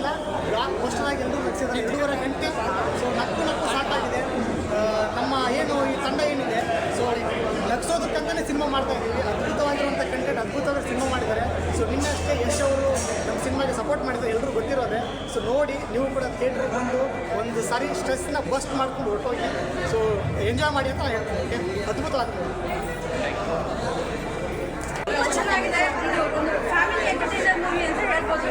ಇಲ್ಲ, block poster ಆಗಿ ಎಲ್ಲರೂ ನಗಿಸಿದ್ದಾರೆ. 2.5 ಗಂಟೆ ಸೊ ನಕ್ಕು ಸಾಕಾಗಿದೆ. ನಮ್ಮ ಏನು ಈ ತಂಡ ಏನಿದೆ ಸೊ ನಗಿಸೋದಕ್ಕಂತಲೇ ಸಿನಿಮಾ ಮಾಡ್ತಾ ಇದ್ದೀವಿ. ಅದ್ಭುತವಾಗಿರುವಂಥ ಕಂಟೆಂಟ್, ಅದ್ಭುತವಾಗಿ ಸಿನಿಮಾ ಮಾಡಿದ್ದಾರೆ. ಸೊ ನಿನ್ನಷ್ಟೇ ಯಶ್ ಅವರು ನಮ್ಮ ಸಿನಿಮಾಗೆ ಸಪೋರ್ಟ್ ಮಾಡಿದ್ದಾರೆ, ಎಲ್ಲರೂ ಗೊತ್ತಿರೋದೆ. ಸೊ ನೋಡಿ ನೀವು ಕೂಡ ಥಿಯೇಟ್ರಿಗೆ ಬಂದು ಒಂದು ಸಾರಿ ಸ್ಟ್ರೆಸ್ನ ಬಸ್ಟ್ ಮಾಡ್ಕೊಂಡು ಹೊರಟೋಗಿ ಸೊ ಎಂಜಾಯ್ ಮಾಡಿ ಅಂತ ಹೇಳ್ತೀನಿ. ಅದ್ಭುತವಾಗಿದೆ. ಚೆನ್ನಾಗಿದೆ. ಇದು ಒಂದು ಫ್ಯಾಮಿಲಿ ಎಂಟರ್ಟೈನರ್ ಮೂವಿ ಅಂತ ಹೇಳ್ಬೋದು.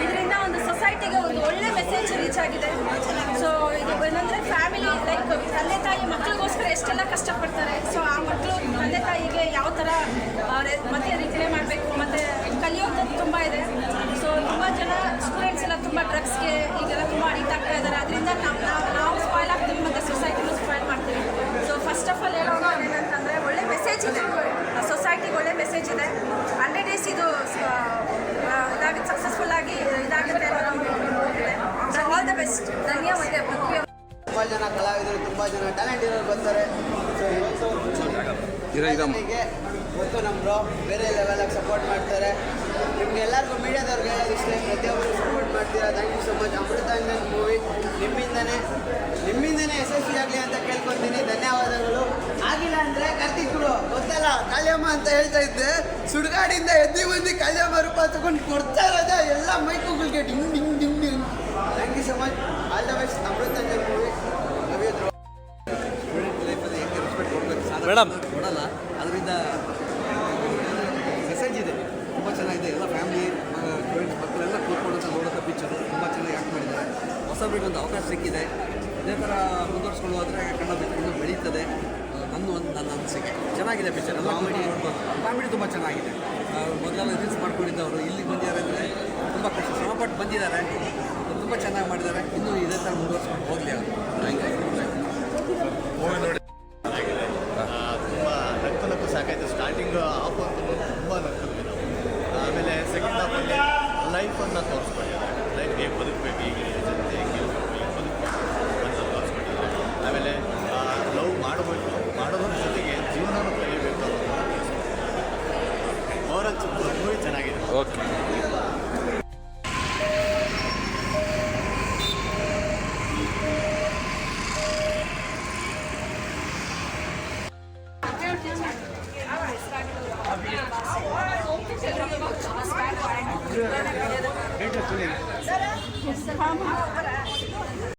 ಇದರಿಂದ ಒಂದು ಸೊಸೈಟಿಗೆ ಒಂದು ಒಳ್ಳೆ ಮೆಸೇಜ್ ರೀಚ್ ಆಗಿದೆ. ಸೊ ಇದು ಏನಂದರೆ ಫ್ಯಾಮಿಲಿ ಲೈಕ್ ತಂದೆ ತಾಯಿ ಮಕ್ಕಳಿಗೋಸ್ಕರ ಎಷ್ಟೆಲ್ಲ ಕಷ್ಟಪಡ್ತಾರೆ. ಸೊ ಆ ಮಕ್ಕಳು ತಂದೆ ತಾಯಿಗೆ ಯಾವ ಥರ ಮತ್ತೆ ರಿಪ್ಲೈ ಮಾಡಬೇಕು ಮತ್ತು ಕಲಿಯೋಂಥದ್ದು ತುಂಬ ಇದೆ. ಸೊ ತುಂಬ ಜನ ಸ್ಟೂಡೆಂಟ್ಸ್ ಎಲ್ಲ ತುಂಬ ಡ್ರಗ್ಸ್ಗೆ ಈಗೆಲ್ಲ ತುಂಬ ಅಡಿಕ್ಟ್ ಆಗ್ತಾ ಇದ್ದಾರೆ. ಅದರಿಂದ ನಾವು ಸ್ಪಾಯ್ಲ್ ಆಗ್ತೀವಿ ಮತ್ತು ಸೊಸೈಟಿನೂ ಸ್ಪಾಯ್ಲ್ ಮಾಡ್ತೀವಿ. ಸೊ ಫಸ್ಟ್ ಆಫ್ ಆಲ್ ಹೇಳೋದು ಏನಂತಂದರೆ ಒಳ್ಳೆ ಮೆಸೇಜ್ ಇದೆ, ಸೊಸೈಟಿಗೆ ಒಳ್ಳೆ ಮೆಸೇಜ್ ಇದೆ. 100 ಡೇಸ್ ಇದು ಇದಾಗಿ ಸಕ್ಸಸ್ಫುಲ್ ಆಗಿ ಇದಾಗುತ್ತೆ ಹೋಗಿದೆ. So all the best. ಧನ್ಯವಾದ. ತುಂಬ ಜನ ಕಲಾವಿದರು, ತುಂಬ ಜನ ಟ್ಯಾಲೆಂಟ್ ಇರೋರು ಬರ್ತಾರೆ. ಸೊ ಇವತ್ತು ಮತ್ತು ನಮ್ಮ ಬ್ರೋ ಬೇರೆ ಲೆವೆಲಾಗಿ ಸಪೋರ್ಟ್ ಮಾಡ್ತಾರೆ. ನಿಮ್ಗೆ ಎಲ್ಲರಿಗೂ ಮೀಡಿಯಾದವ್ರಿಗೆ ಹೇಳೋದು ಇಷ್ಟೇ, ಪ್ರತಿಯೊಬ್ಬರು ಸಪೋರ್ಟ್ ಮಾಡ್ತೀರಾ. Thank you so much. Amruthanjan movie ನಿಮ್ಮಿಂದನೇ ಯಶಸ್ವಿಯಾಗಲಿ ಅಂತ ಕೇಳ್ಕೊತೀನಿ. ಧನ್ಯವಾದಗಳು. ಆಗಿಲ್ಲ ಅಂದರೆ ಕಾರ್ತಿಕ್ ಬ್ರೋ ಗೊತ್ತಲ್ಲ ಕಾಳ್ಯಮ್ಮ ಅಂತ ಹೇಳ್ತಾ ಇದ್ದೆ, ಸುಡುಗಾಡಿಂದ ಎದ್ದು ಬಂದು ಕಾಳ್ಯಮ್ಮ ರೂಪ ತಗೊಂಡು ಕೊಡ್ತಾ ಇರೋದ ಎಲ್ಲ ಮೈಕುಗಳಿಗೆ ಡಿಂಗ್ ಡಿಂಗ್ ಡಿಂಗ್ ಡಿಂಗ್. Thank you so much. All the best. Amruthanjan movie ಲೈಫಲ್ಲಿ ಹೆಂಗೆ ರೆಸ್ಪೆಕ್ಟ್ ಕೊಡಬೇಕು ಸಾಧ್ಯ ಕೊಡಲ್ಲ. ಅದರಿಂದ ಮೆಸೇಜ್ ಇದೆ, ತುಂಬ ಚೆನ್ನಾಗಿದೆ. ಎಲ್ಲ ಫ್ಯಾಮಿಲಿ ಸ್ಟೂಡೆಂಟ್ಸ್ ಮಕ್ಕಳೆಲ್ಲ ಕೂತ್ಕೊಂಡು ನೋಡೋಂಥ ಪಿಕ್ಚರು ತುಂಬ ಚೆನ್ನಾಗಿ ಆ್ಯಕ್ಟ್ ಮಾಡಿದ್ದಾರೆ. ಹೊಸಬ್ರಿಗೆ ಒಂದು ಅವಕಾಶ ಸಿಕ್ಕಿದೆ. ಇದೇ ಥರ ಮುಂದುವರ್ಸ್ಕೊಂಡು ಹೋದರೆ ಕನ್ನಡ ಪಿಕ್ಚರ್ ಬೆಳೀತದೆ. ನನ್ನ ಅನಿಸಿಕೆ ಚೆನ್ನಾಗಿದೆ ಪಿಕ್ಚರ್. ಎಲ್ಲ ಕಾಮಿಡಿ ತುಂಬ ಚೆನ್ನಾಗಿದೆ. ಮೊದಲೆಲ್ಲ ರೀಲ್ಸ್ ಮಾಡ್ಕೊಂಡಿದ್ದವರು ಇಲ್ಲಿಗೆ ಬಂದಿದ್ದಾರೆ ಅಂದರೆ ತುಂಬ ಕಷ್ಟ ಶ್ರಮಪಟ್ಟು ಬಂದಿದ್ದಾರೆ. ತುಂಬ ಚೆನ್ನಾಗಿ ಮಾಡಿದ್ದಾರೆ. ಇನ್ನೂ ಇದೇ ಥರ ಮುಂದುವರ್ಸ್ಕೊಂಡು ಹೋಗಲಿ ಅವರು. Thank you.